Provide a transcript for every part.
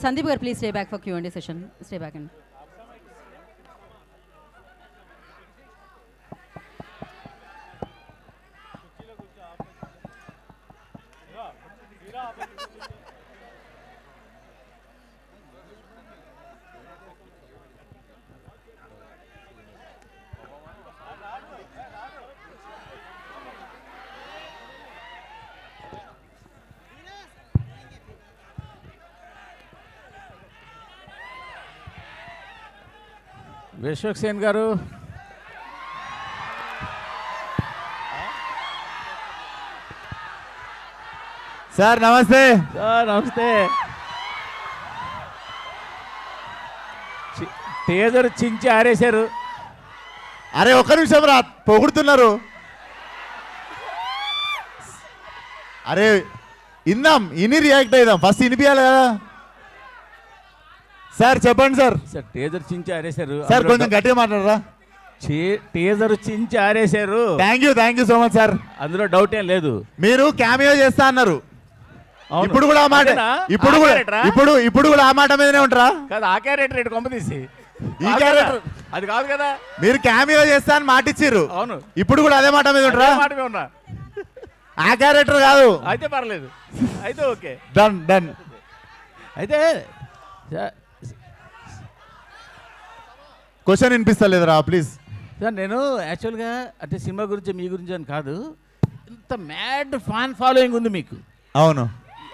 సందీప్ గారు please stay back for Q&A session. Stay back అండి. విశ్వక్సేన్ గారు, సార్ నమస్తే. సార్ నమస్తే. టేజర్ చించి ఆరేశారు. అరే ఒక్క నిమిషం రా, పొగుడుతున్నారు. అరే ఇందాం, ఇని రియాక్ట్ అయిదాం. ఫస్ట్ ఇనిపియాలి కదా. సార్ చెప్పండి సార్. సార్ టేజర్ చించి ఆరేశారు. సార్ కొంచెం గట్టిగా మాట్లాడరా. టేజర్ చించి ఆరేశారు. Thank you so much sir. అందులో డౌట్ ఏం లేదు. మీరు క్యామియో చేస్తా అన్నారు. ఇప్పుడు కూడా ఆ మాట, ఇప్పుడు కూడా ఆ మాట మీదనే ఉంటారా? కాదు, ఆ క్యారెక్టర్ రేటు కొంప తీసి ఈ క్యారెక్టర్ అది కాదు కదా. మీరు క్యామియో చేస్తా అని మాట ఇచ్చిర్రు. అవును, ఇప్పుడు కూడా అదే మాట మీద ఉంటారా? మాట మీద ఉన్నా. ఆ క్యారెక్టర్ కాదు అయితే పర్లేదు, అయితే ఓకే, డన్ డన్. అయితే క్వశ్చన్ వినిపిస్తలేదురా ప్లీజ్. సార్ నేను యాక్చువల్గా అంటే సినిమా గురించి మీ గురించి అని కాదు, ఇంత మ్యాడ్ ఫ్యాన్ ఫాలోయింగ్ ఉంది మీకు. అవును,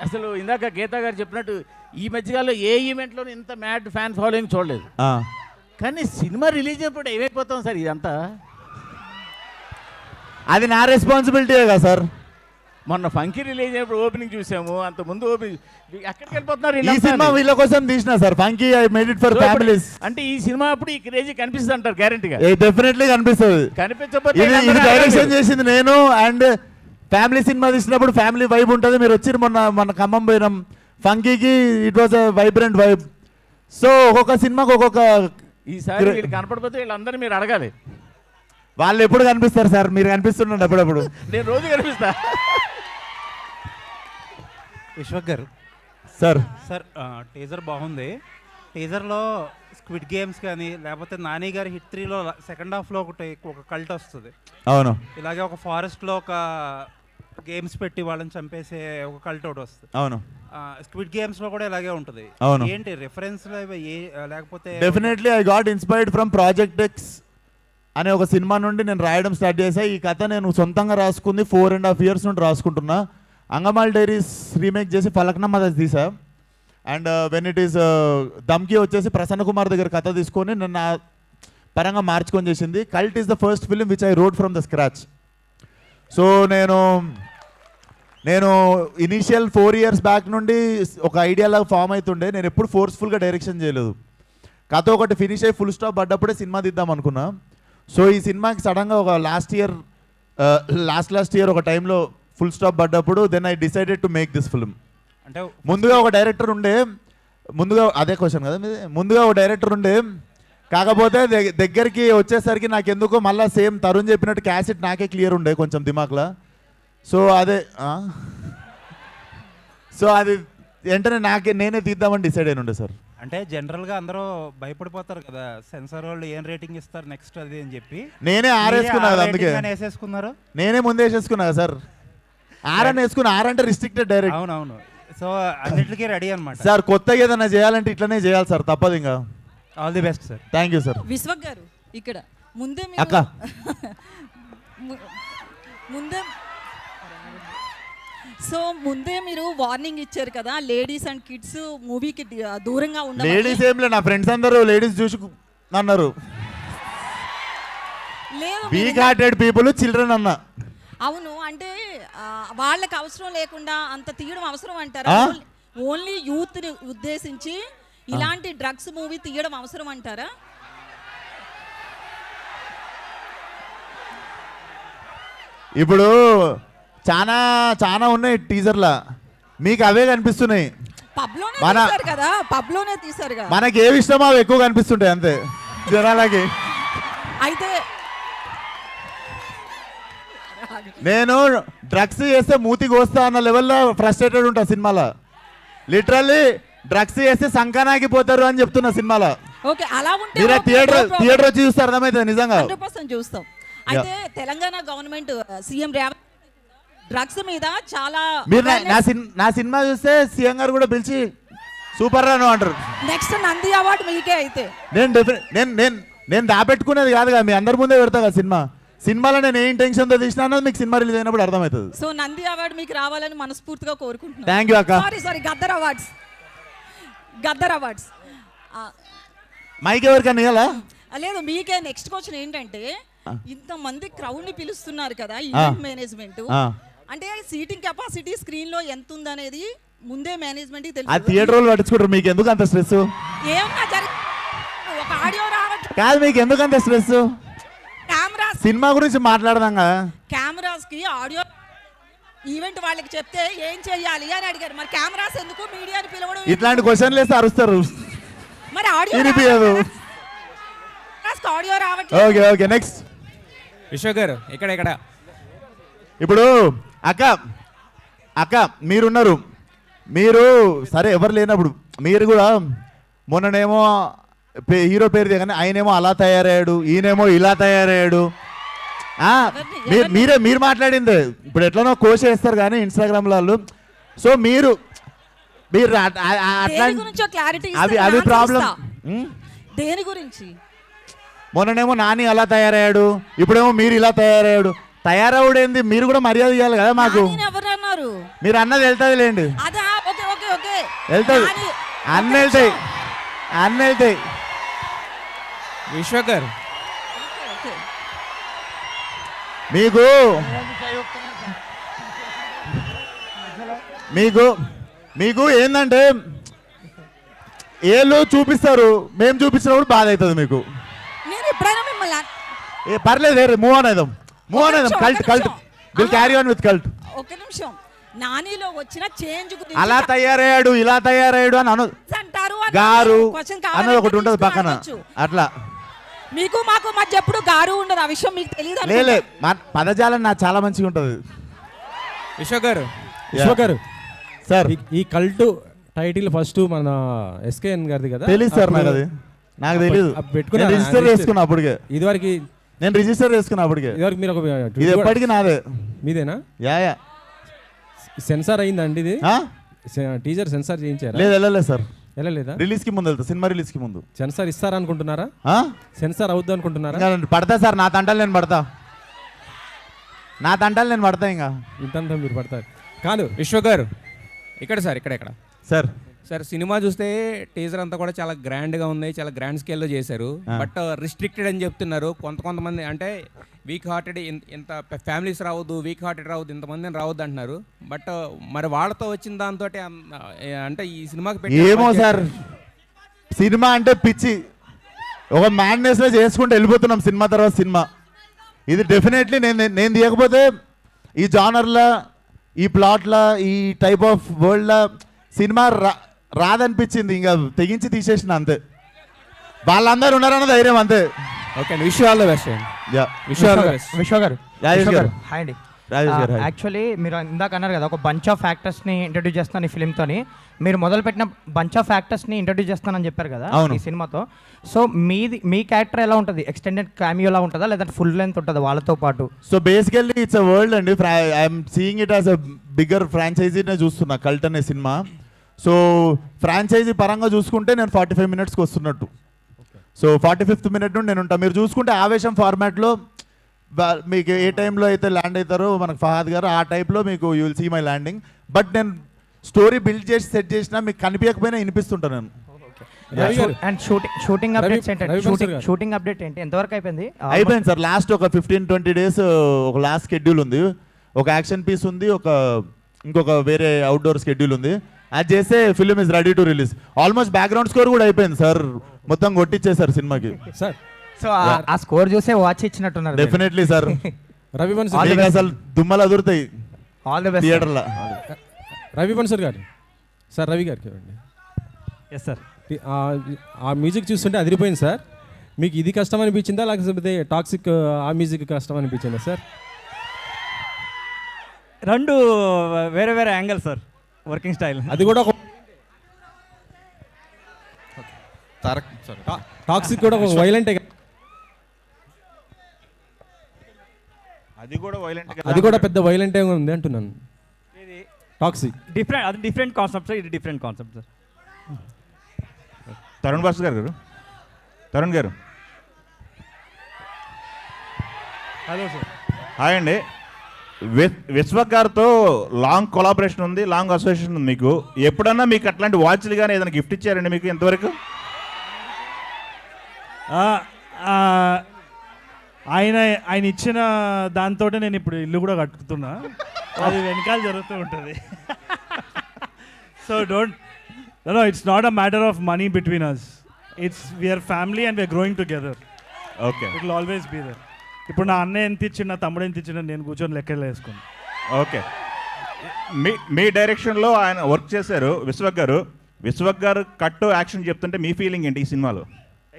అసలు ఇందాక గీతా గారు చెప్పినట్టు ఈ మధ్యకాలంలో ఏ ఈవెంట్లోనూ ఇంత మ్యాడ్ ఫ్యాన్ ఫాలోయింగ్ చూడలేదు. కానీ సినిమా రిలీజ్ అయినప్పుడు ఏమైపోతాం సార్ ఇదంతా? అది నా రెస్పాన్సిబిలిటీ కదా సార్. మొన్న ఫంకీ రిలీజ్ అయినప్పుడు ఓపెనింగ్ చూసాము, అంత ముందు ఓపెనింగ్ ఎక్కడికి వెళ్ళిపోతున్నారు? ఈ సినిమా వీళ్ళ కోసం తీసిన sir, funky I made it for families. అంటే ఈ సినిమా అప్పుడు ఈ క్రేజీ కనిపిస్తుంది అంటారు గ్యారెంటీగా? డెఫినెట్లీ కనిపిస్తుంది. కనిపించకపోతే ఇది డైరెక్షన్ చేసింది నేను, అండ్ ఫ్యామిలీ సినిమా తీసినప్పుడు ఫ్యామిలీ వైబ్ ఉంటుంది. మీరు వచ్చి మొన్న ఖమ్మం పోయినాం, ఫంకీకి it was a vibrant vibe. So ఒక్కొక్క సినిమాకి ఒక్కొక్క. ఈసారి వీళ్ళు కనపడిపోతే వీళ్ళందరూ మీరు అడగాలి. వాళ్ళు ఎప్పుడు కనిపిస్తారు సార్? మీరు కనిపిస్తుండండి అప్పుడప్పుడు. నేను రోజు కనిపిస్తా. Vishwak garu sir. Sir teaser బాగుంది. టీజర్లో స్క్విడ్ గేమ్స్ కానీ లేకపోతే నాని గారి హిట్ 3లో సెకండ్ హాఫ్లో ఒక కల్ట్ వస్తుంది. అవును, ఇలాగే ఒక ఫారెస్ట్లో ఒక గేమ్స్ పెట్టి వాళ్ళని చంపేసే ఒక కల్ట్ ఒకటి వస్తుంది. అవును, స్క్విడ్ గేమ్స్లో కూడా ఇలాగే ఉంటుంది. అవును, ఏంటి రిఫరెన్స్ లేకపోతే? Definitely I got inspired from project X అనే ఒక సినిమా నుండి నేను రాయడం స్టార్ట్ చేశాను. ఈ కథ నేను సొంతంగా రాసుకుంది 4.5 years నుండి రాసుకుంటున్నా. అంగమాల్ డైరీస్ రీమేక్ చేసి ఫలక్నమ్మ తీసా. అండ్ వెన్ ఇట్ ఈస్ దమ్కి వచ్చేసి ప్రసన్న కుమార్ దగ్గర కథ తీసుకొని నన్ను ఆ పరంగా మార్చుకొని చేసింది. Cult is the first film which I wrote from the scratch. So నేను ఇనీషియల్ 4 years బ్యాక్ నుండి ఒక ఐడియాలాగా ఫామ్ అవుతుండే. నేను ఎప్పుడు ఫోర్స్ఫుల్గా డైరెక్షన్ చేయలేదు. కథ ఒకటి ఫినిష్ అయ్యి ఫుల్ స్టాప్ పడ్డప్పుడే సినిమా తీద్దాం అనుకున్నా. సో ఈ సినిమాకి సడన్గా ఒక లాస్ట్ ఇయర్ ఒక టైంలో ఫుల్ స్టాప్ పడ్డప్పుడు then I decided to make this film. అంటే ముందుగా ఒక డైరెక్టర్ ఉండే, అదే క్వశ్చన్ కదా మీది. ముందుగా ఒక డైరెక్టర్ ఉండే, కాకపోతే దగ్గరికి వచ్చేసరికి నాకు ఎందుకో మళ్ళీ సేమ్ తరుణ్ చెప్పినట్టు క్యాసెట్ నాకే క్లియర్ ఉండే కొంచెం దిమాక్లా. సో అది వెంటనే నేనే తీద్దామని డిసైడ్ అయిన ఉండే సార్. అంటే జనరల్గా అందరూ భయపడిపోతారు కదా, సెన్సార్ వాళ్ళు ఏం రేటింగ్ ఇస్తారు నెక్స్ట్ అది అని చెప్పి. నేనే ఆరేసుకున్నా, అందుకే వేసేసుకున్నారు. నేనే ముందే వేసేసుకున్నా సార్. ఆరని వేసుకున్నా. ఆరంటే రిస్ట్రిక్టెడ్ డైరెక్ట్. అవునవును. సో అన్నిటికీ రెడీ అనమాట. సార్ కొత్తగా ఏదైనా చేయాలంటే ఇట్లనే చేయాలి సార్, తప్పదు. ఇంకా all the best sir. Thank you sir. Vishwak గారు ఇక్కడ ముందే అక్క ముందే మీరు వార్నింగ్ ఇచ్చారు కదా, లేడీస్ అండ్ కిడ్స్ మూవీకి దూరంగా ఉండాలి. లేడీస్ ఏం లేదు, నా ఫ్రెండ్స్ అందరూ లేడీస్ చూసి అన్నారు. వీక్ హార్టెడ్ పీపుల్ చిల్డ్రన్ అన్న. అవును, అంటే వాళ్ళకి అవసరం లేకుండా అంత తీయడం అవసరం అంటారా? ఓన్లీ యూత్ ఉద్దేశించి ఇలాంటి డ్రగ్స్ మూవీ తీయడం అవసరం అంటారా? ఇప్పుడు చాలా చాలా ఉన్నాయి టీజర్లా, మీకు అవే కనిపిస్తున్నాయి. పబ్లోనే తీసారు కదా, మనకి ఏవి ఇష్టమో అవి ఎక్కువ కనిపిస్తుంటాయి అంతే జనాలకి. అయితే నేను డ్రగ్స్ చేస్తే మూతి కోస్తా అన్న లెవెల్లో ఫ్రస్ట్రేటెడ్ ఉంటా సినిమాలో. లిటరల్లీ డ్రగ్స్ చేస్తే సంకనాగిపోతారు అని చెప్తున్నా సినిమాలో. ఓకే అలా ఉంటే మీరే థియేటర్ వచ్చి చూస్తే అర్థమవుతుంది నిజంగా. 100% చూస్తాం. అయితే Telangana government CM Revanth drugs మీద చాలా మీరు నా సినిమా చూస్తే సీఎం గారు కూడా పిలిచి సూపర్ రా అంటారు. నెక్స్ట్ నంది అవార్డు మీకే. అయితే నేను దాపెట్టుకునేది కాదు కదా, మీ అందరి ముందే పెడతా కదా సినిమాలో నేను ఏ ఇంటెన్షన్తో తీసినా అన్నది మీకు సినిమా రిలీజ్ అయినప్పుడు అర్థమవుతుంది. సో నంది అవార్డు మీకు రావాలని మనస్ఫూర్తిగా కోరుకుంటున్నాను. థ్యాంక్ యూ అక్క. సారీ గద్దర్ అవార్డ్స్ మైక్ ఎవరికన్నా ఇవ్వాలా? లేదు మీకే. నెక్స్ట్ క్వశ్చన్ ఏంటంటే ఇంతమంది క్రౌడ్ ని పిలుస్తున్నారు కదా ఈవెంట్ మేనేజ్మెంట్, అంటే సీటింగ్ కెపాసిటీ స్క్రీన్ లో ఎంత ఉందనేది ముందే మేనేజ్మెంట్ కి ఆ తెలుసు. థియేటర్ వాళ్ళు పట్టించుకుంటారు, మీకు ఎందుకు అంత స్ట్రెస్? ఏమన్నా ఒక ఆడియో రావట్లేదు కాదు, మీకు ఎందుకు అంత స్ట్రెస్? కెమెరాస్ సినిమా గురించి మాట్లాడదాం కదా. కెమెరాస్ కి ఆడియో ఈవెంట్ వాళ్ళకి చెప్తే ఏం చెయ్యాలి అని అడిగారు. మరి కెమెరాస్ ఎందుకు మీడియాని పిలవడం? ఇట్లాంటి క్వశ్చన్లు వేస్తే అరుస్తారు. మరి ఆడియో వినిపించదు. ఆడియో రావట్లేదు. ఓకే నెక్స్ట్ విశ్వ గారు ఇక్కడ ఇప్పుడు అక్క మీరున్నారు, మీరు సరే ఎవరు లేనప్పుడు మీరు కూడా మొన్ననేమో హీరో పేరు దిగని ఆయనేమో అలా తయారయ్యాడు, ఈయనేమో ఇలా తయారయ్యాడు. మీరు మాట్లాడిందే ఇప్పుడు ఎట్లనో కోష్ చేస్తారు కానీ ఇన్స్టాగ్రామ్లో వాళ్ళు. సో మీరు అవి ప్రాబ్లం. దేని గురించి? మొన్ననేమో నాని అలా తయారయ్యాడు, ఇప్పుడేమో మీరు ఇలా తయారయ్యాడు. తయారవుడేంది, మీరు కూడా మర్యాద ఇవ్వాలి కదా మాకు. ఎవరన్నారు? మీరు అన్నది వెళ్తుంది లేండి, వెళ్తుంది. అన్న వెళ్తాయి. విశ్వ గారు మీకు ఏంటంటే ఏళ్ళు చూపిస్తారు, మేము చూపించినప్పుడు బాధ అవుతుంది మీకు. నేను ఎప్పుడైనా మిమ్మల్ని పర్లేదు, మూవ్ ఆన్ అయిదాం. Cult will carry on with cult. ఒక నిమిషం, నానిలో వచ్చిన చేంజ్ గురించి అలా తయారయ్యాడు, ఇలా తయారయ్యాడు అని అంటారు గారు అన్నది ఒకటి ఉంటుంది పక్కన. అట్లా మీకు మాకు మధ్య ఎప్పుడు గారు ఉండదు, ఆ విషయం మీకు తెలియదు. లే పదజాలం నాకు చాలా మంచిగా ఉంటుంది. విశ్వ గారు సార్ ఈ కల్ట్ టైటిల్ ఫస్ట్ మన ఎస్కేఎన్ గారిది కదా? తెలియదు సార్, నాకు తెలియదు. పెట్టుకున్నా రిజిస్టర్ చేసుకున్నా అప్పటికే. ఇదివరకు నేను రిజిస్టర్ చేసుకున్నా అప్పటికే. ఇదివరకు మీరు ఇది ఎప్పటికీ నాదే. మీదేనా? యా సెన్సార్ అయిందండి ఇది? టీజర్ సెన్సార్ చేయించారా? లేదు వెళ్ళలేదు సార్, వెళ్ళలేదా? రిలీజ్ కి ముందు వెళ్తా, సినిమా రిలీజ్ కి ముందు. సెన్సార్ ఇస్తారా అనుకుంటున్నారా? సెన్సార్ అవుద్ది అనుకుంటున్నారా? పడతా సార్, నా తంటాలు నేను పడతా ఇంకా ఇంతంతా మీరు పడతారు కాదు. విశ్వ గారు ఇక్కడ సార్ సార్ సినిమా చూస్తే టీజర్ అంతా కూడా చాలా గ్రాండ్గా ఉంది, చాలా గ్రాండ్ స్కేల్లో చేశారు. బట్ రిస్ట్రిక్టెడ్ అని చెప్తున్నారు కొంతమంది. అంటే వీక్ హార్టెడ్ ఇంత ఫ్యామిలీస్ రావద్దు, వీక్ హార్టెడ్ రావద్దు, ఇంతమందిని రావద్దు అంటున్నారు. బట్ మరి వాళ్ళతో వచ్చిన దాంతో అంటే ఈ సినిమాకి ఏమో సార్, సినిమా అంటే పిచ్చి, ఒక మ్యాడ్నెస్లో చేసుకుంటూ వెళ్ళిపోతున్నాం సినిమా తర్వాత సినిమా. ఇది డెఫినెట్లీ నేను తీయకపోతే ఈ జానర్లా, ఈ ప్లాట్లా, ఈ టైప్ ఆఫ్ వరల్డ్లా సినిమా రాదనిపించింది, ఇంకా తెగించి తీసేసిన అంతే. వాళ్ళందరూ ఉన్నారన్న ధైర్యం అంతే. Okay, wish all the best. విశ్వ గారు హాయ్ అండి. రాజేష్ గారు యాక్చువల్లీ మీరు ఇందాక అన్నారు కదా ఒక బంచ్ ఆఫ్ యాక్టర్స్ని ఇంట్రడ్యూస్ చేస్తాను ఈ ఫిల్మ్తోని. మీరు మొదలుపెట్టిన బంచ్ ఆఫ్ యాక్టర్స్ని ఇంట్రడ్యూస్ చేస్తానని చెప్పారు కదా ఈ సినిమాతో. సో మీ క్యారెక్టర్ ఎలా ఉంటుంది? ఎక్స్టెండెడ్ క్యామియోలా ఉంటుందా లేదంటే ఫుల్ లెంత్ ఉంటుందా వాళ్ళతో పాటు? So basically it's a world అండి. I'm seeing it as a bigger ఫ్రాంచైజీనే చూస్తున్నా కల్ట్ అనే సినిమా. సో ఫ్రాంచైజీ పరంగా చూసుకుంటే నేను 45 minutesకి వస్తున్నట్టు. సో 45th minute నుండి నేను ఉంటాను. మీరు చూసుకుంటే ఆవేశం ఫార్మాట్లో మీకు ఏ టైంలో అయితే ల్యాండ్ అవుతారో మనకు ఫహాద్ గారు, ఆ టైప్లో మీకు you will see my landing. But నేను స్టోరీ బిల్డ్ చేసి సెట్ చేసినా మీకు కనిపించకపోయినా వినిపిస్తుంటాను నేను. అండ్ షూటింగ్ అప్డేట్స్ ఏంటంటే షూటింగ్ అప్డేట్ ఏంటి, ఎంతవరకు అయిపోయింది? అయిపోయింది సార్, లాస్ట్ ఒక 15-20 days ఒక లాస్ట్ షెడ్యూల్ ఉంది, ఒక యాక్షన్ పీస్ ఉంది, ఇంకొక వేరే అవుట్డోర్ షెడ్యూల్ ఉంది. అది చేస్తే film is ready to release. Almost background score కూడా అయిపోయింది సార్, మొత్తం కొట్టించేసారు సినిమాకి సార్. సో ఆ స్కోర్ చూసే వాచ్ ఇచ్చినట్టున్నారు. డెఫినెట్లీ సార్, రవి అసలు దుమ్మలు అదురుతాయి ఆల్ ది బెస్ట్ థియేటర్లో. రవి బన్సర్ గారు సార్, రవి గారికి ఎస్ సార్. ఆ మ్యూజిక్ చూస్తుంటే అదిరిపోయింది సార్. మీకు ఇది కష్టం అనిపించిందా లేకపోతే టాక్సిక్ ఆ మ్యూజిక్ కష్టం అనిపించిందా సార్? రెండు వేరే యాంగిల్ సార్, వర్కింగ్ స్టైల్. అది కూడా తారక్ సారీ టాక్సిక్ కూడా వైలెంటే అది కూడా వైలెంట్ అది కూడా పెద్ద వైలెంటే ఉంది అంటున్నాను. టాక్సిక్ డిఫరెంట్, అది డిఫరెంట్ కాన్సెప్ట్ సార్, ఇది different concept sir. Tarun Bhaskar గారు, తరుణ్ గారు హలో సార్. హాయ్ అండి. విశ్వక్ గారితో లాంగ్ కొలాబరేషన్ ఉంది, లాంగ్ అసోసియేషన్ ఉంది మీకు. ఎప్పుడన్నా మీకు అట్లాంటి వాచ్లు కానీ ఏదైనా గిఫ్ట్ ఇచ్చారండి మీకు ఇంతవరకు? ఆయన ఇచ్చిన దాంతో నేను ఇప్పుడు ఇల్లు కూడా కట్టుకుతున్నా, అది వెనకాల జరుగుతూ ఉంటుంది. So no it's not a matter of money between us, it's we're family and we're growing together. Okay, it will always be there. ఇప్పుడు నా అన్నయ్య ఎంత ఇచ్చిన, నా తమ్ముడు ఎంత ఇచ్చిన నేను కూర్చొని లెక్కలు వేసుకున్నాను. ఓకే, మీ డైరెక్షన్లో ఆయన వర్క్ చేశారు విశ్వక్ గారు. విశ్వక్ గారు కట్టు యాక్షన్ చెప్తుంటే మీ ఫీలింగ్ ఏంటి ఈ సినిమాలో?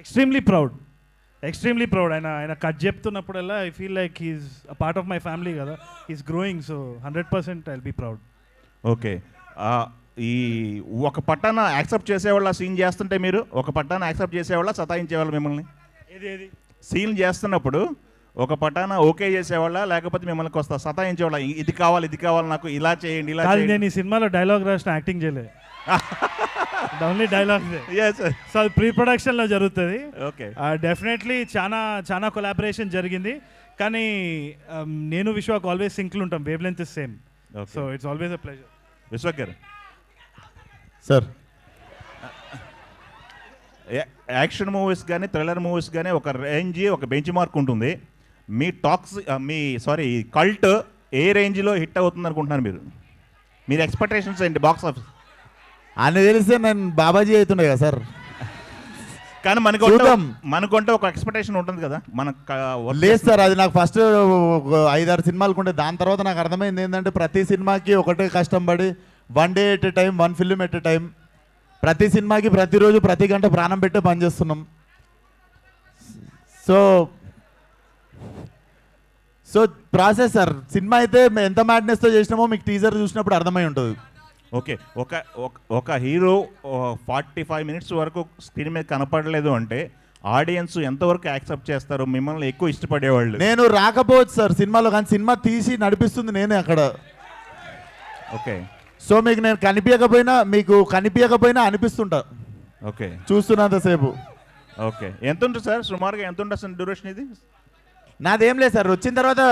Extremely proud. ఆయన కట్ చెప్తున్నప్పుడల్లా I feel like he's a part of my family కదా, he's growing. So 100% I'll be proud. Okay, ఈ ఒక పట్టాన యాక్సెప్ట్ చేసేవాళ్ళ సీన్ చేస్తుంటే మీరు ఒక పట్టాన యాక్సెప్ట్ చేసేవాళ్ళ సతాయించేవాళ్ళు మిమ్మల్ని? ఏది సీన్ చేస్తున్నప్పుడు ఒక పటాన ఓకే చేసేవాళ్ళ లేకపోతే మిమ్మల్ని కొస్తా సతాయించేవాళ్ళ? ఇది కావాలి నాకు, ఇలా చేయండి, ఇలా చేయండి. నేను ఈ సినిమాలో డైలాగ్ రాసిన యాక్టింగ్ చేయలే, ఓన్లీ డైలాగ్. సో అది ప్రీ ప్రొడక్షన్లో జరుగుతుంది. ఓకే, డెఫినెట్లీ చాలా కొలాబరేషన్ జరిగింది. కానీ నేను విశ్వాక్ ఆల్వేస్ సింక్లు ఉంటాం, wave length is same. So it's always a pleasure. Vishwak garu sir, action movies కానీ థ్రిల్లర్ మూవీస్ కానీ ఒక రేంజ్, ఒక బెంచ్ మార్క్ ఉంటుంది. మీ కల్ట్ ఏ రేంజ్లో హిట్ అవుతుంది అనుకుంటున్నారు మీరు ఎక్స్పెక్టేషన్స్ ఏంటి బాక్స్ ఆఫీస్? అని తెలిస్తే నేను బాబాజీ అవుతుండే కదా సార్. కానీ మనకుంటే ఒక ఎక్స్పెక్టేషన్ ఉంటుంది కదా మనకు. లేదు సార్, అది నాకు ఫస్ట్ 5-6 సినిమాలకు ఉండే. దాని తర్వాత నాకు అర్థమైంది ఏంటంటే ప్రతి సినిమాకి ఒకటే కష్టం పడి 1 day at a time, 1 film at a time, ప్రతి సినిమాకి ప్రతిరోజు ప్రతి గంట ప్రాణం పెట్టే పనిచేస్తున్నాం. So process sir. సినిమా అయితే ఎంత మ్యాడ్నెస్తో చేసినామో మీకు టీజర్ చూసినప్పుడు అర్థమై ఉంటుంది. ఓకే, ఒక హీరో 45 మినిట్స్ వరకు స్క్రీన్ మీద కనపడలేదు అంటే ఆడియన్స్ ఎంతవరకు యాక్సెప్ట్ చేస్తారు? మిమ్మల్ని ఎక్కువ ఇష్టపడేవాళ్ళు. నేను రాకపోవచ్చు సార్ సినిమాలో, కానీ సినిమా తీసి నడిపిస్తుంది నేనే అక్కడ. ఓకే, సో మీకు నేను కనిపించకపోయినా అనిపిస్తుంటా. ఓకే, చూస్తున్నంతసేపు. ఓకే, ఎంత ఉంటుంది సార్ సుమారుగా? ఎంత ఉంటుంది డ్యూరేషన్ ఇది? నాదేం లేదు సార్, వచ్చిన తర్వాత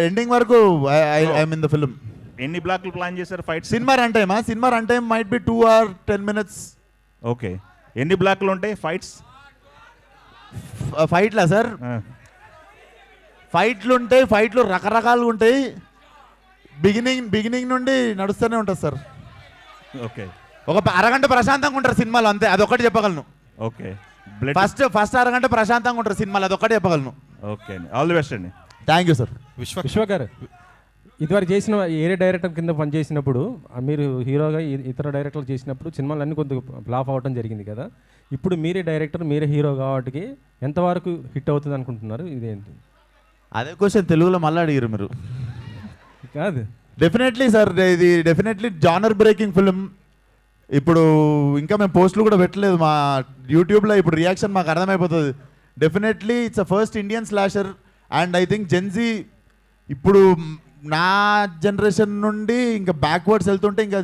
ఎండింగ్ వరకు ఐ మీన్ ద ఫిల్మ్. ఎన్ని బ్లాక్లు ప్లాన్ చేశారు fight? Cinema run time might be 2 or 10 minutes. Okay, ఎన్ని బ్లాక్లు ఉంటాయి ఫైట్స్? ఫైట్లా సార్? ఫైట్లు రకరకాలుగా ఉంటాయి. బిగినింగ్ నుండి నడుస్తూనే ఉంటుంది సార్. ఓకే, ఒక అరగంట ప్రశాంతంగా ఉంటారు సినిమాలో, అంతే. అదొకటి చెప్పగలను. ఓకే, ఫస్ట్ అరగంట ప్రశాంతంగా ఉంటారు సినిమాలో, అదొకటి చెప్పగలను. ఓకే అండి, ఆల్ ది బెస్ట్ అండి. Thank you sir. Vishwak garu, ఇదివరకు చేసిన ఏరే డైరెక్టర్ కింద పనిచేసినప్పుడు మీరు హీరోగా ఇతర డైరెక్టర్లు చేసినప్పుడు సినిమాలు అన్నీ కొద్దిగా ఫ్లాప్ అవ్వడం జరిగింది కదా. ఇప్పుడు మీరే డైరెక్టర్, మీరే హీరో కాబట్టి ఎంతవరకు హిట్ అవుతుంది అనుకుంటున్నారు? ఇదేంటి అదే క్వశ్చన్ తెలుగులో మళ్ళీ అడిగారు మీరు. కాదు, డెఫినెట్లీ సార్, ఇది డెఫినెట్లీ జానర్ బ్రేకింగ్ ఫిల్మ్. ఇప్పుడు ఇంకా మేము పోస్టులు కూడా పెట్టలేదు మా యూట్యూబ్లో. ఇప్పుడు రియాక్షన్ మాకు అర్థమైపోతుంది. Definitely it's a first Indian slasher. And I think Gen Z ఇప్పుడు నా జనరేషన్ నుండి ఇంకా బ్యాక్వర్డ్స్ వెళ్తుంటే ఇంకా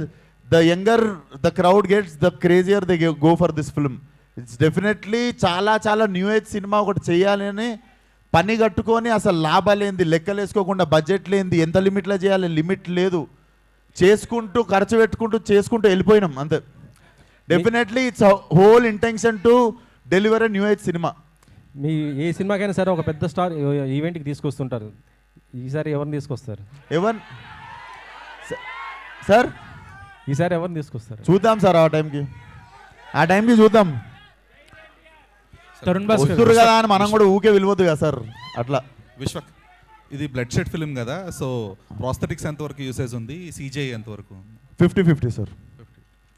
the crowd gets the crazier they go for this film. It's definitely చాలా న్యూ ఏజ్ సినిమా ఒకటి చేయాలని పని కట్టుకొని అసలు లాభాలేంది లెక్కలు వేసుకోకుండా, బడ్జెట్ లేనిది, ఎంత లిమిట్లో చేయాలి లిమిట్ లేదు, చేసుకుంటూ ఖర్చు చేసుకుంటూ వెళ్ళిపోయినాం అంతే. Definitely it's whole intention to deliver a new age cinema. మీ ఏ సినిమాకైనా సరే ఒక పెద్ద స్టార్ ఈవెంట్కి తీసుకొస్తుంటారు. ఈసారి ఎవరిని తీసుకొస్తారు? సార్ ఈసారి ఎవరిని తీసుకొస్తారు? చూద్దాం సార్, ఆ టైంకి చూద్దాం. తరుణ్ భాస్కర్ వస్తురు కదా అని మనం కూడా ఊకే వెళ్ళిపోద్దు కదా సార్. అట్లా విశ్వక్, ఇది బ్లడ్ షెడ్ ఫిల్మ్ కదా, సో ప్రాస్థెటిక్స్ ఎంతవరకు యూసేజ్ ఉంది, CGI ఎంతవరకు? 50-50 సార్,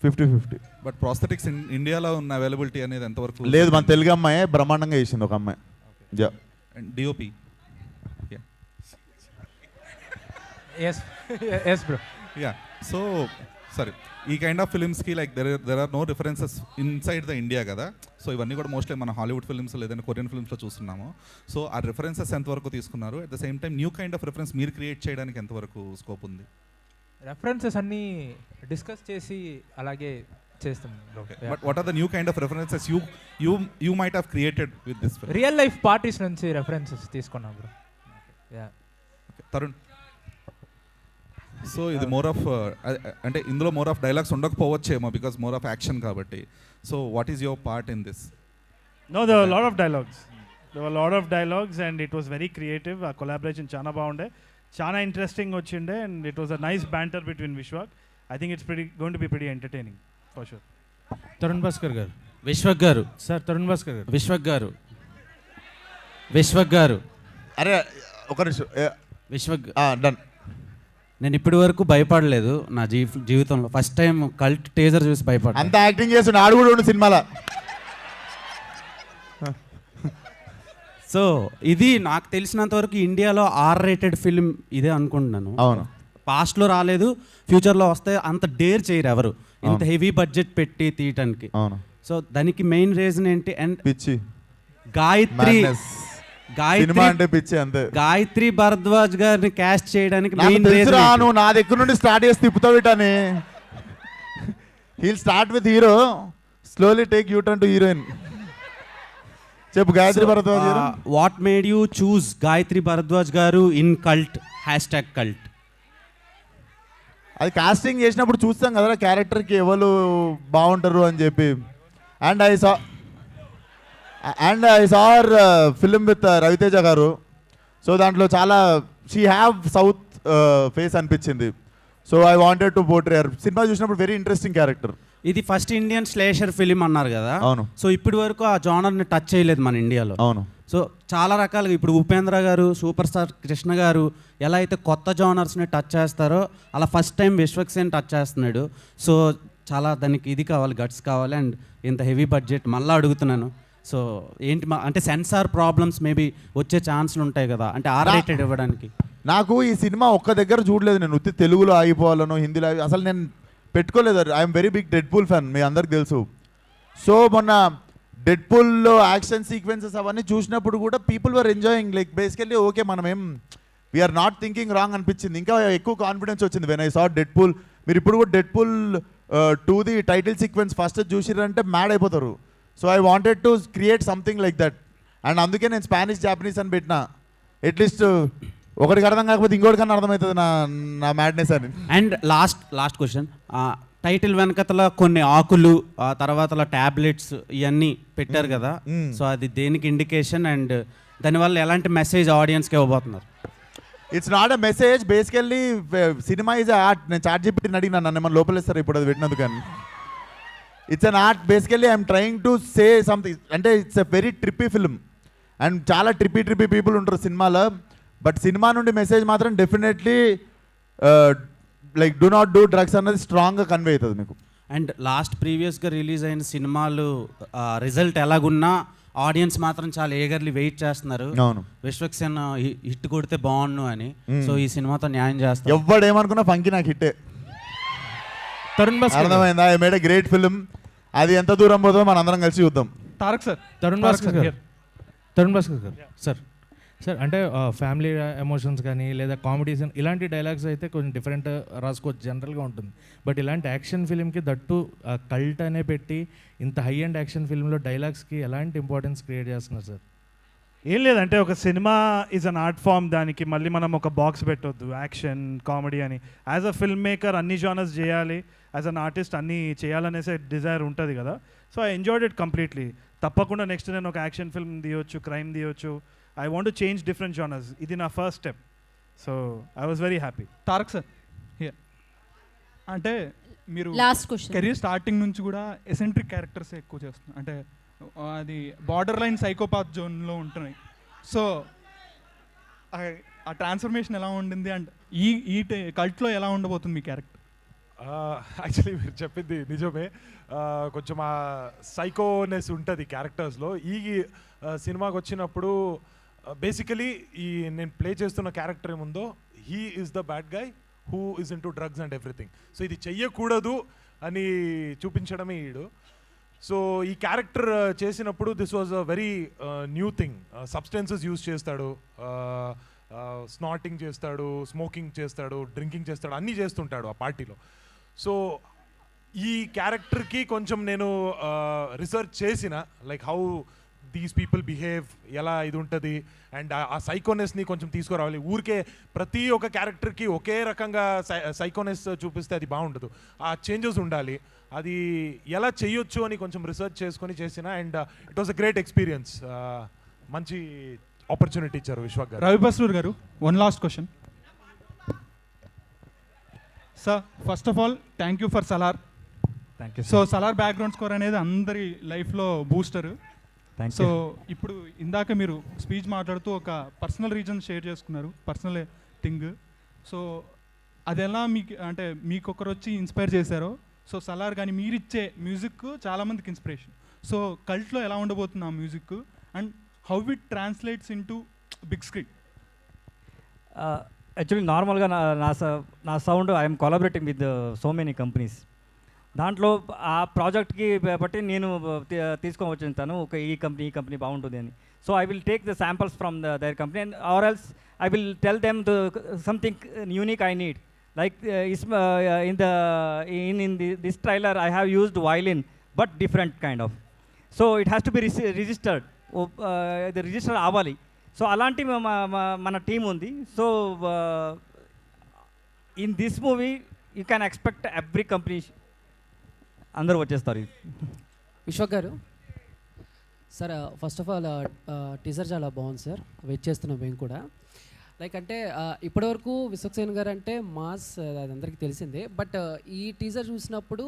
50-50. బట్ ప్రాస్థెటిక్స్ ఇండియాలో ఉన్న అవైలబిలిటీ అనేది ఎంతవరకు? లేదు, మన తెలుగు అమ్మాయి బ్రహ్మాండంగా చేసింది, ఒక అమ్మాయి. DOP? Yes bro. Yeah, so సరే ఈ కైండ్ ఆఫ్ ఫిల్మ్స్కి like there are no references inside the India కదా, సో ఇవన్నీ కూడా మోస్ట్లీ మన హాలీవుడ్ ఫిల్మ్స్ లేదంటే కొరియన్ ఫిల్మ్స్లో చూస్తున్నాము. సో ఆ రిఫరెన్సెస్ ఎంతవరకు తీసుకున్నారు, at the same time new kind of reference మీరు క్రియేట్ చేయడానికి ఎంతవరకు స్కోప్ ఉంది? రెఫరెన్సెస్ అన్నీ డిస్కస్ చేసి అలాగే చేస్తాం. Okay, but what are the new kind of references you might have created with this film? Real life parties నుంచి references తీసుకున్నాం బ్రో. యా తరుణ్, సో ఇది మోర్ ఆఫ్ అంటే ఇందులో మోర్ ఆఫ్ డైలాగ్స్ ఉండకపోవచ్చేమో బికాస్ మోర్ ఆఫ్ యాక్షన్ కాబట్టి. So what is your part in this? No, there were a lot of dialogues. There were a lot of dialogues and it was very creative. Our collaboration చాలా బాగుండే, చాలా interesting వచ్చిండే, and it was a nice banter between Vishwak. I think it's going to be pretty entertaining for sure. Tarun Bhaskar గారు. Vishwak garu. Sir Tarun Bhaskar గారు. విశ్వక్ గారు. విశ్వక్ గారు. అరే ఒక నిమిషం, విశ్వక్ డన్. నేను ఇప్పటి వరకు భయపడలేదు నా జీవితంలో. ఫస్ట్ టైం కల్ట్ టేజర్ చూసి భయపడ్డా. అంత యాక్టింగ్ చేస్తుండే ఆడు కూడా ఉండు సినిమాలో. సో ఇది నాకు తెలిసినంత వరకు ఇండియాలో R-rated ఫిల్మ్ ఇదే అనుకుంటున్నాను. అవును, పాస్ట్లో రాలేదు, ఫ్యూచర్లో వస్తే అంత డేర్ చేయరు ఎవరు ఇంత హెవీ బడ్జెట్ పెట్టి తీయటానికి. అవును. సో దానికి మెయిన్ రీజన్ ఏంటి? అండ్ పిచ్చి గాయత్రి సినిమా అంటే పిచ్చి అంతే. గాయత్రి భరద్వాజ్ గారిని క్యాస్ట్ చేయడానికి నాకు మెయిన్ తెలుసురా, రీజన్ నువ్వు నా దగ్గర నుండి స్టార్ట్ చేసి తిప్పుతావు ఇటని. Heal start with hero, slowly take you turn to heroine. చెప్పు గాయత్రి భరద్వాజ్ గారు. What made you choose Gayatri Bharadwaj గారు ఇన్ కల్ట్ #cult? అది కాస్టింగ్ చేసినప్పుడు చూస్తాం కదా క్యారెక్టర్కి ఎవరు బాగుంటారు అని చెప్పి. And I saw her film with Raviteja గారు. సో దాంట్లో చాలా షీ హ్యావ్ సౌత్ ఫేస్ అనిపించింది. So I wanted to portray her. Cinema చూసినప్పుడు వెరీ ఇంట్రెస్టింగ్ క్యారెక్టర్. ఇది ఫస్ట్ ఇండియన్ స్లేషర్ ఫిలిం అన్నారు కదా. అవును. సో ఇప్పటి వరకు ఆ జానర్ని టచ్ చేయలేదు మన ఇండియాలో. అవును. సో చాలా రకాలుగా ఇప్పుడు ఉపేంద్ర గారు, సూపర్ స్టార్ కృష్ణ గారు ఎలా అయితే కొత్త జానర్స్ని టచ్ చేస్తారో అలా first time Vishwak Sen touch చేస్తున్నాడు. సో చాలా దానికి ఇది కావాలి, గట్స్ కావాలి. అండ్ ఇంత హెవీ బడ్జెట్ మళ్ళీ అడుగుతున్నాను. సో ఏంటి అంటే సెన్సార్ ప్రాబ్లమ్స్ మేబీ వచ్చే ఛాన్స్లు ఉంటాయి కదా, అంటే R-rated ఇవ్వడానికి. నాకు ఈ సినిమా ఒక్క దగ్గర చూడలేదు నేను. ఉత్తి తెలుగులో ఆగిపోవాలను, హిందీలో అసలు నేను పెట్టుకోలేదు. I'm very big Deadpool fan, మీ అందరికి తెలుసు. సో మొన్న డెడ్పూల్లో యాక్షన్ సీక్వెన్సెస్ అవన్నీ చూసినప్పుడు కూడా people were enjoying. Like basically okay, మనం ఏం వీఆర్ నాట్ థింకింగ్ రాంగ్ అనిపించింది. ఇంకా ఎక్కువ కాన్ఫిడెన్స్ వచ్చింది వెన్ ఐ సా డెడ్పూల్. మీరు ఇప్పుడు కూడా డెడ్పూల్ 2ది టైటిల్ సీక్వెన్స్ ఫస్ట్ చూసిరంటే మ్యాడ్ అయిపోతారు. So I wanted to create something like that. And అందుకే నేను స్పానిష్ జాపనీస్ అని పెట్టిన. అట్లీస్ట్ ఒకరికి అర్థం కాకపోతే ఇంకోటికన్నా అర్థమవుతుంది నా మ్యాడ్నెస్ అని. అండ్ లాస్ట్ క్వశ్చన్, టైటిల్ వెనకతల కొన్ని ఆకులు, ఆ తర్వాత టాబ్లెట్స్ ఇవన్నీ పెట్టారు కదా. సో అది దేనికి ఇండికేషన్ అండ్ దానివల్ల ఎలాంటి మెసేజ్ ఆడియన్స్కి ఇవ్వబోతున్నారు? It's not a message, basically cinema is art. నేను ChatGPT అడిగినా నన్ను ఏమన్నా లోపలేస్తారు ఇప్పుడు అది పెట్టినందుకు. కానీ it's an art. Basically I'm trying to say something. అంటే it's a very trippy film and చాలా ట్రిప్పీ పీపుల్ ఉంటారు సినిమాలో. బట్ సినిమా నుండి మెసేజ్ మాత్రం definitely like do not do drugs అన్నది స్ట్రాంగ్గా కన్వే అవుతుంది మీకు. అండ్ ప్రీవియస్గా రిలీజ్ అయిన సినిమాలు రిజల్ట్ ఎలాగున్నా ఆడియన్స్ మాత్రం చాలా ఏగర్లీ వెయిట్ చేస్తున్నారు. అవును, విశ్వక్ సేన్ హిట్ కొడితే బాగుండు అని. సో ఈ సినిమాతో న్యాయం చేస్తారు. ఎవడేమనుకున్నా ఫంకి నాకు హిట్టే. తరుణ్ భాస్కర్. అర్థమైందా? I made a great film. అది ఎంత దూరం పోతుందో మనం అందరం కలిసి చూద్దాం. తారక్ సార్. తరుణ్ భాస్కర్ గారు. తరుణ్ భాస్కర్ గారు. సార్ అంటే ఫ్యామిలీ ఎమోషన్స్ కానీ లేదా కామెడీస్ ఇలాంటి డైలాగ్స్ అయితే కొంచెం డిఫరెంట్ రాసుకోవచ్చు, జనరల్గా ఉంటుంది. బట్ ఇలాంటి యాక్షన్ ఫిల్మ్కి దట్టు కల్ట్ అనే పెట్టి ఇంత హై అండ్ యాక్షన్ ఫిల్మ్లో డైలాగ్స్కి ఎలాంటి ఇంపార్టెన్స్ క్రియేట్ చేస్తున్నారు సార్? ఏం లేదంటే ఒక సినిమా ఈజ్ అన్ ఆర్ట్ ఫామ్. దానికి మళ్ళీ మనం ఒక బాక్స్ పెట్టొద్దు, యాక్షన్ కామెడీ అని. యాజ్ అ ఫిల్మ్ మేకర్ అన్ని జానర్స్ చేయాలి, యాజ్ అన్ ఆర్టిస్ట్ అన్నీ చేయాలనేసే డిజైర్ ఉంటుంది కదా. So I enjoyed it completely. తప్పకుండా నెక్స్ట్ నేను ఒక యాక్షన్ ఫిల్మ్ తీయొచ్చు, క్రైమ్ తీయొచ్చు. I want to change different genres. ఇది నా first step. So I was very happy. Tarak sir, అంటే మీరు లాస్ట్ క్వశ్చన్, కెరీర్ స్టార్టింగ్ నుంచి కూడా ఎసెంట్రిక్ క్యారెక్టర్స్ ఎక్కువ చేస్తున్నారు. అంటే అది బార్డర్ లైన్ సైకోపాత్ జోన్లో ఉంటున్నాయి. సో ఆ ట్రాన్స్ఫర్మేషన్ ఎలా ఉండింది అండ్ ఈ కల్ట్లో ఎలా ఉండబోతుంది మీ క్యారెక్టర్? యాక్చువల్లీ మీరు చెప్పింది నిజమే. కొంచెం ఆ సైకోనెస్ ఉంటుంది క్యారెక్టర్స్లో. ఈ సినిమాకి వచ్చినప్పుడు బేసికలీ నేను ప్లే చేస్తున్న క్యారెక్టర్ ఏముందో, he is the bad guy who is in to drugs and everything. So ఇది చెయ్యకూడదు అని చూపించడమే ఈడు. సో ఈ క్యారెక్టర్ చేసినప్పుడు this was a very new thing. Substances use చేస్తాడు, స్నాటింగ్ చేస్తాడు, స్మోకింగ్ చేస్తాడు, డ్రింకింగ్ చేస్తాడు, అన్నీ చేస్తుంటాడు ఆ పార్టీలో. సో ఈ క్యారెక్టర్కి కొంచెం నేను రీసెర్చ్ చేసిన, like how these people behave, ఎలా ఇది ఉంటుంది, అండ్ ఆ సైకోనెస్ని కొంచెం తీసుకురావాలి. ఊరికే ప్రతి ఒక్క క్యారెక్టర్కి ఒకే రకంగా సైకోనెస్ చూపిస్తే అది బాగుండదు, ఆ చేంజెస్ ఉండాలి. అది ఎలా చేయొచ్చు అని కొంచెం రీసెర్చ్ చేసుకొని చేసిన, and it was a great experience. మంచి ఆపర్చునిటీ ఇచ్చారు విశ్వక్ గారు. రవి బస్రూర్ గారు, one last question sir. First of all thank you for Salaar. Thank you. So Salaar background score అనేది అందరి లైఫ్లో బూస్టర్. సో ఇప్పుడు ఇందాక మీరు స్పీచ్ మాట్లాడుతూ ఒక పర్సనల్ రీజన్ షేర్ చేసుకున్నారు, పర్సనల్ థింగ్. సో అది ఎలా మీకు అంటే మీకు ఒకరు వచ్చి ఇన్స్పైర్ చేశారో, సో సలార్ కానీ మీరిచ్చే మ్యూజిక్ చాలామందికి ఇన్స్పిరేషన్. సో కల్ట్లో ఎలా ఉండబోతుంది ఆ music, and how it translates into big screen? Actually నార్మల్గా నా sound I'm collaborating with so many companies. దాంట్లో ఆ ప్రాజెక్ట్కి బట్టి నేను తీసుకొని వచ్చింటాను, ఒక ఈ కంపెనీ బాగుంటుంది అని. So I will take the samples from their company, and or else I will tell them something unique I need. Like this trailer, I have used violin, but different kind of. So it has to be registered. The register avali. So alanti mana team undi. So in this movie, you can expect every company andaru vachestaru. Vishwak garu, sir first of all teaser చాలా బాగుంది sir, wait చేస్తున్నాం మేము కూడా. Like అంటే ఇప్పటివరకు విశ్వక్సేన్ గారు అంటే mass, అది అందరికీ తెలిసిందే. బట్ ఈ టీజర్ చూసినప్పుడు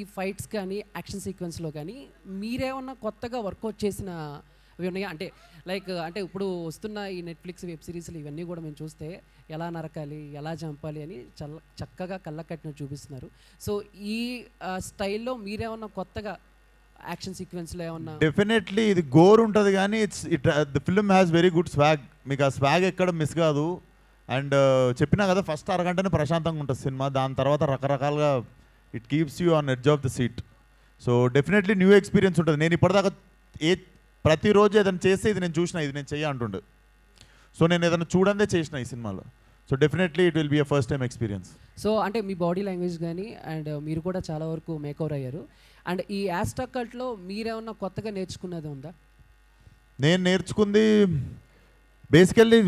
ఈ ఫైట్స్ కానీ యాక్షన్ సీక్వెన్స్లో కానీ మీరేమన్నా కొత్తగా వర్కౌట్ చేసిన అవి ఉన్నాయా? అంటే లైక్ అంటే ఇప్పుడు వస్తున్న ఈ నెట్ఫ్లిక్స్ వెబ్ సిరీస్లు ఇవన్నీ కూడా మేము చూస్తే ఎలా నరకాలి, ఎలా చంపాలి అని చక్కగా కళ్ళకట్టినట్టు చూపిస్తున్నారు. సో ఈ స్టైల్లో మీరేమన్నా కొత్తగా యాక్షన్ సీక్వెన్స్లో ఏమన్నా? డెఫినెట్లీ ఇది గోర్ ఉంటుంది కానీ the film has very good swag. మీకు ఆ స్వాగ్ ఎక్కడ మిస్ కాదు. అండ్ చెప్పినా కదా, ఫస్ట్ అరగంటనే ప్రశాంతంగా ఉంటుంది సినిమా, దాని తర్వాత రకరకాలుగా it keeps you on edge of the seat. So definitely new experience ఉంటుంది. నేను ఇప్పటిదాకా ప్రతిరోజు ఏదైనా చేస్తే ఇది నేను చూసిన, ఇది నేను చెయ్యంటుండే. సో నేను ఏదైనా చూడందే చేసిన ఈ సినిమాలో. So definitely it will be a first time experience. So అంటే మీ బాడీ లాంగ్వేజ్ కానీ అండ్ మీరు కూడా చాలా వరకు మేకవర్ అయ్యారు. అండ్ ఈ యాస్టాక్ కల్ట్లో మీరేమన్నా కొత్తగా నేర్చుకున్నది ఉందా? నేను నేర్చుకుంది బేసికల్లీ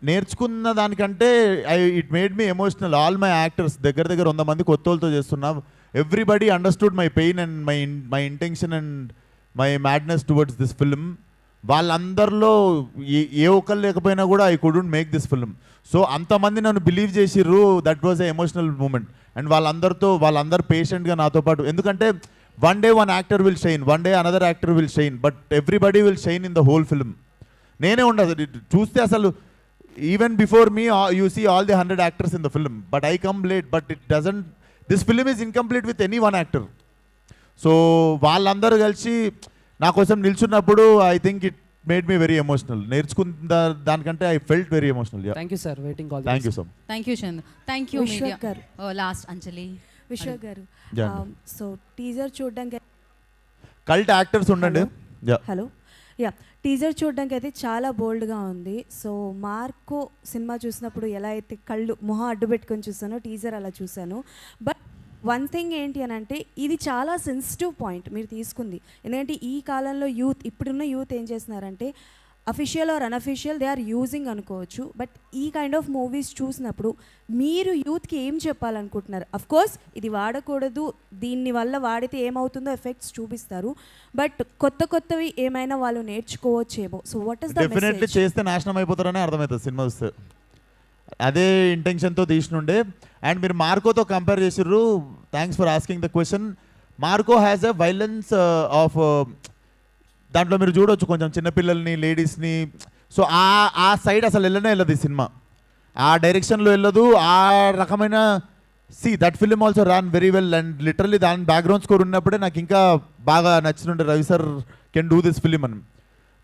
నేర్చుకున్న దానికంటే it made me emotional. All my actors దగ్గర 100 మంది కొత్త వాళ్ళతో చేస్తున్నా. Everybody understood my pain and my intention and my madness towards this film. వాళ్ళందరిలో ఏ ఒక్కరు లేకపోయినా కూడా I couldn't make this film. So అంతమంది నన్ను బిలీవ్ చేసిర్రు. That was a emotional moment. And వాళ్ళందరూ పేషెంట్గా నాతో పాటు, ఎందుకంటే one day one actor will shine, one day another actor will shine, but everybody will shine in the whole film. నేనే ఉండదు చూస్తే అసలు. Even before me you see all the 100 actors in the film, but I come late. But it doesn't, this film is incomplete with any one actor. So వాళ్ళందరూ కలిసి నా కోసం నిల్చున్నప్పుడు I think it made me very emotional. నేర్చుకున్న దానికంటే I felt very emotional. Thank you sir, waiting call. Thank you so much. Thank you Chandu. Thank you media. Last అంజలి. విశ్వక్ గారు, so teaser చూడడానికి cult actors ఉండండి. హలో, టీజర్ చూడడానికి అయితే చాలా బోల్డ్గా ఉంది. So Marco cinema చూసినప్పుడు ఎలా అయితే మొహం అడ్డు పెట్టుకొని చూసానో టీజర్ అలా చూశాను. బట్ వన్ థింగ్ ఏంటి అని అంటే, ఇది చాలా సెన్సిటివ్ పాయింట్ మీరు తీసుకుంది. ఎందుకంటే ఈ కాలంలో ఇప్పుడున్న యూత్ ఏం చేస్తున్నారంటే official or unofficial they are using అనుకోవచ్చు. బట్ ఈ కైండ్ ఆఫ్ మూవీస్ చూసినప్పుడు మీరు యూత్కి ఏం చెప్పాలనుకుంటున్నారు? అఫ్ కోర్స్ ఇది వాడకూడదు, దీనివల్ల వాడితే ఏమవుతుందో ఎఫెక్ట్స్ చూపిస్తారు, బట్ కొత్తవి ఏమైనా వాళ్ళు నేర్చుకోవచ్చేమో. So what is the message? Definitely చేస్తే నాశనం అయిపోతారని అర్థమవుతుంది సినిమా చూస్తే. అదే ఇంటెన్షన్తో తీసినుండే. అండ్ మీరు మార్కోతో కంపేర్ చేసిర్రు. Thanks for asking the question. Marco has a violence of, దాంట్లో మీరు చూడవచ్చు కొంచెం చిన్నపిల్లల్ని, లేడీస్ని. సో ఆ సైడ్ అసలు వెళ్ళదు ఈ సినిమా, ఆ డైరెక్షన్లో వెళ్ళదు. ఆ రకమైన that film also ran very well. And literally దాని బ్యాక్గ్రౌండ్ స్కోర్ ఉన్నప్పుడే నాకు ఇంకా బాగా నచ్చినుండే, Ravi sir can do this film అని.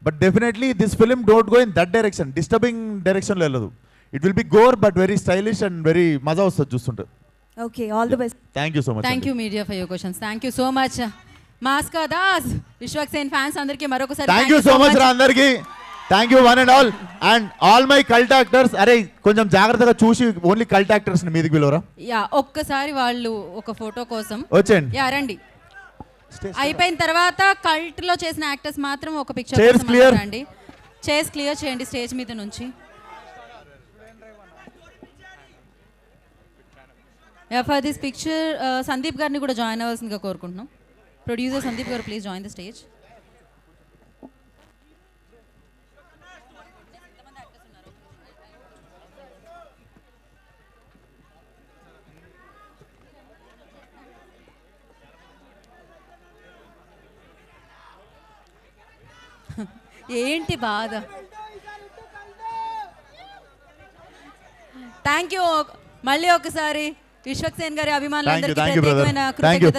But definitely this film don't go in that direction, disturbing డైరెక్షన్లో వెళ్ళదు. It will be gore but very stylish and very మజా వస్తుంది చూస్తుంటే. Okay, all the best. Thank you so much. Thank you media for your questions. Thank you so much. మాస్కా Das, Vishwaksen fans అందరికీ మరొకసారి thank you so much రా అందరికి. Thank you one and all my cult actors. అరే కొంచెం జాగ్రత్తగా చూసి only cult actors ని మీదకి పిలవరా. యా, ఒక్కసారి వాళ్ళు ఒక ఫోటో కోసం వచ్చేయండి. యా రండి. అయిపోయిన తర్వాత కల్ట్ లో చేసిన యాక్టర్స్ మాత్రం ఒక పిక్చర్ Chairs clear. రండి. చైర్స్ క్లియర్ చేయండి స్టేజ్ మీద నుంచి. Yeah, for this picture Sandeep గారిని కూడా జాయిన్ అవ్వాల్సిందిగా కోరుకుంటున్నాం. ప్రొడ్యూసర్ సందీప్ గారు, ప్లీజ్ జాయిన్ ద స్టేజ్. ఏంటి బాధ? Thank you. మళ్ళీ ఒకసారి విశ్వక్సేన్ గారి అభిమానులందరికీ Thank you, brother. ప్రత్యేకమైన Thank you.